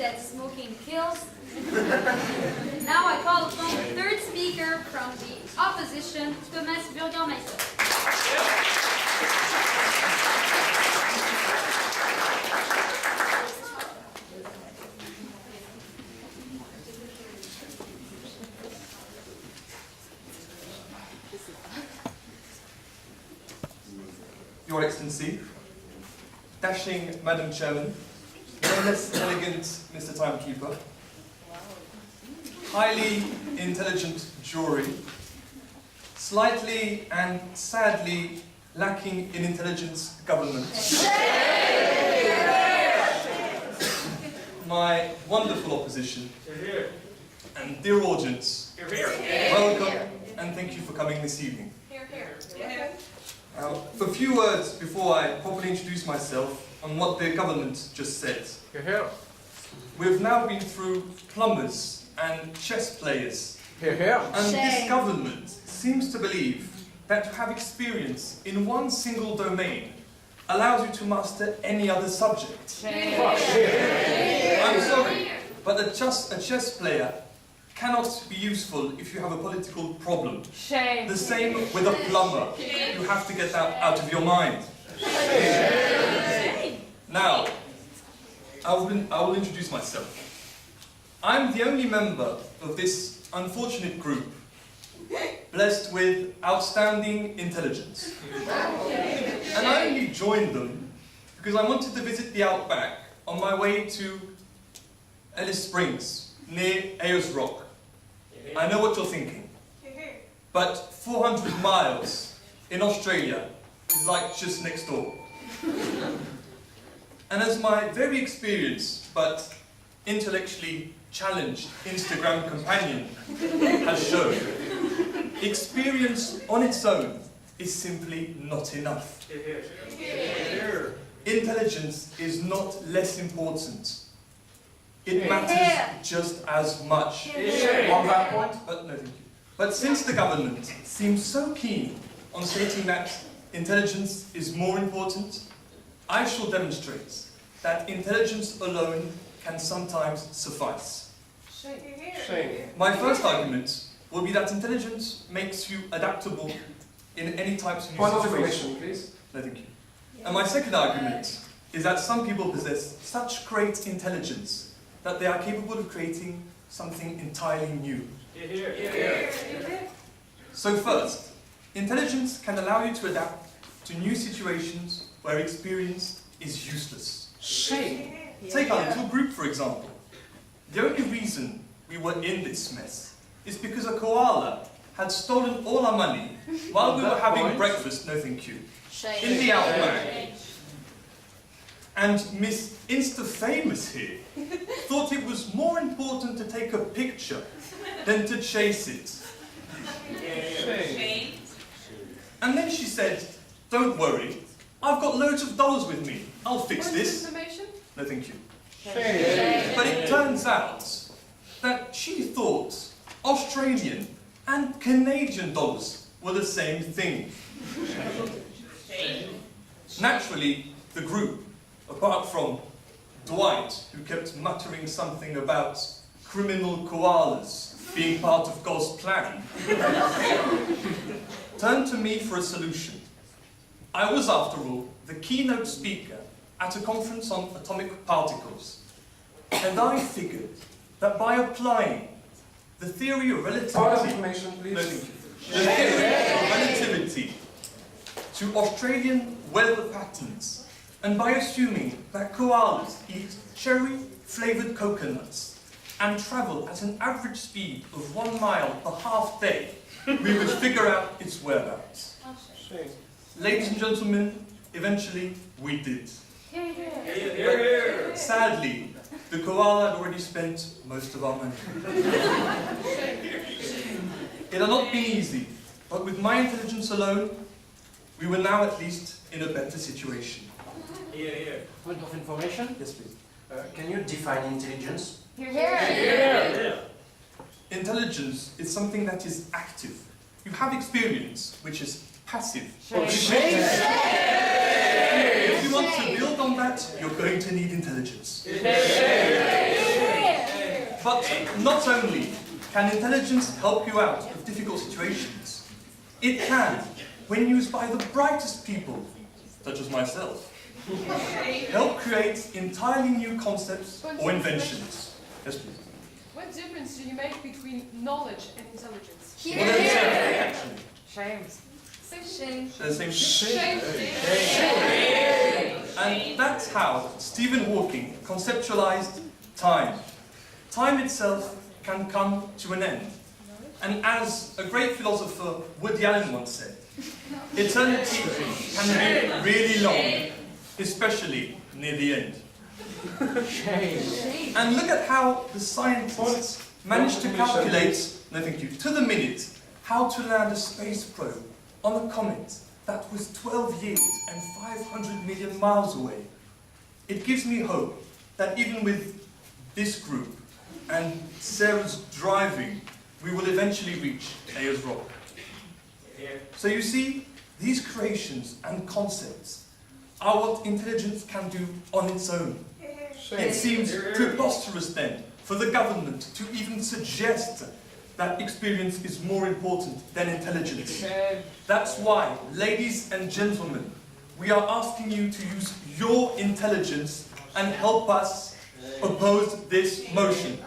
that smoking kills. Now I call upon the third speaker from the opposition, Thomas Burgermeister. Your Excellency, dashing Madam Chairman, no less elegant Mr. Timekeeper, highly intelligent jury, slightly and sadly lacking in intelligence government, my wonderful opposition, and dear audience, welcome and thank you for coming this evening. Now, a few words before I properly introduce myself on what the government just said. We've now been through plumbers and chess players, and this government seems to believe that to have experience in one single domain allows you to master any other subject. I'm sorry, but a chess player cannot be useful if you have a political problem. Shame. The same with a plumber. You have to get that out of your mind. Now, I will introduce myself. I'm the only member of this unfortunate group blessed with outstanding intelligence. And I only joined them because I wanted to visit the outback on my way to Alice Springs, near Ayers Rock. I know what you're thinking, but 400 miles in Australia is like just next door. And as my very experienced but intellectually challenged Instagram companion has shown, experience on its own is simply not enough. Intelligence is not less important. It matters just as much. On that point, but no, thank you. But since the government seems so keen on stating that intelligence is more important, I shall demonstrate that intelligence alone can sometimes suffice. My first argument will be that intelligence makes you adaptable in any types of Point of situation. information, please. No, thank you. And my second argument is that some people possess such great intelligence that they are capable of creating something entirely new. So first, intelligence can allow you to adapt to new situations where experience is useless. Take our little group, for example. The only reason we were in this mess is because a koala had stolen all our money while we were having breakfast, no thank you, in the outback. And Miss Insta-Famous here thought it was more important to take a picture than to chase it. And then she said, "Don't worry, I've got loads of dollars with me. I'll fix this." No, thank you. But it turns out that she thought Australian and Canadian dollars were the same thing. Naturally, the group, apart from Dwight, who kept muttering something about criminal koalas being part of God's plan, turned to me for a solution. I was, after all, the keynote speaker at a conference on atomic particles, and I figured that by applying the theory of relativity, to Australian weather patterns, and by assuming that koalas eat cherry-flavoured coconuts and travel at an average speed of 1 mile per half day, we would figure out its whereabouts. Ladies and gentlemen, eventually we did. But sadly, the koala had already spent most of our money. It had not been easy, but with my intelligence alone, we were now at least in a better situation. Point of information? Yes, please. Can you define intelligence? Intelligence is something that is active. You have experience, which is passive. If you want to build on that, you're going to need intelligence. But not only can intelligence help you out of difficult situations, it can, when used by the brightest people, such as myself, help create entirely new concepts or inventions. Yes, please. What difference do you make between knowledge and intelligence? Well, they're the same thing, actually. Shame. They're the same Shame. And that's how Stephen Hawking conceptualized time. Time itself can come to an end. And as a great philosopher Woody Allen once said, eternity can be really long, especially near the end. And look at how the scientists managed to calculate, no thank you, to the minute, how to land a space probe on a comet that was 12 years and 500 million miles away. It gives me hope that even with this group and Sarah's driving, we will eventually reach Ayers Rock. So you see, these creations and concepts are what intelligence can do on its own. It seems preposterous then for the government to even suggest that experience is more important than intelligence. That's why, ladies and gentlemen, we are asking you to use your intelligence and help us oppose this motion.